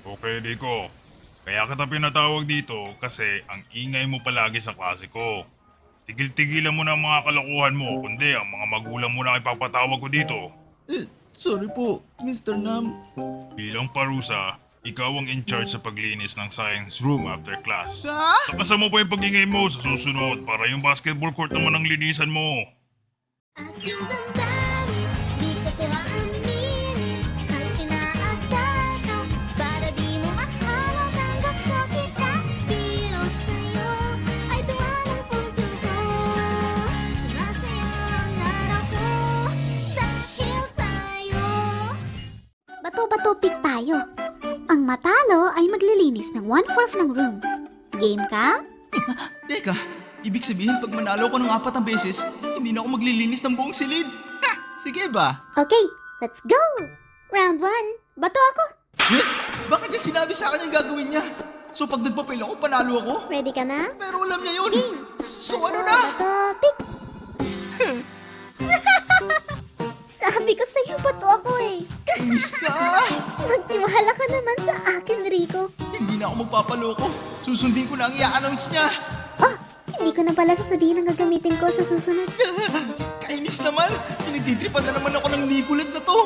Okay, Rico. Kaya kita pinatawag dito kasi ang ingay mo palagi sa klase ko. Tigil-tigilan mo na ang mga kalokohan mo, kundi ang mga magulang mo na ipapatawag ko dito. Sorry po, Mr. Nam. Bilang parusa, ikaw ang in charge sa paglinis ng science room after class. Ha? Takasan mo pa yung pagingay mo sa susunod para yung basketball court naman ang linisan mo. Aking damdamin, di ko to aaminin. Ang inaasar ka, para di mo mahalata ang gusto kita. Pero sa'yo ay tuwa ng puso ko. Sumasaya ang araw ko dahil sa'yo. Bato-bato pick tayo. Ang matalo ay maglilinis ng 1/4 ng room. Game ka? Teka, ibig sabihin pag manalo ko ng 4 na beses, hindi na ako maglilinis ng buong silid. Ha! Sige ba? Okay, let's go! Round 1, bato ako. Bakit niya sinabi sa akin yung gagawin niya? So pag nagpapil ako, panalo ako? Ready ka na? Pero alam niya yun. So ano na? Bato, pick! Sabi ko sa'yo, bato ako eh. Kainis ka! Magtiwala ka naman sa akin, Rico. Hindi na ako magpapaloko. Susundin ko na ang i-announce niya. Oh, hindi ko na pala sasabihin ang gagamitin ko sa susunod. Kainis naman. Pinagtitripan na naman ako ng Nicolette na to.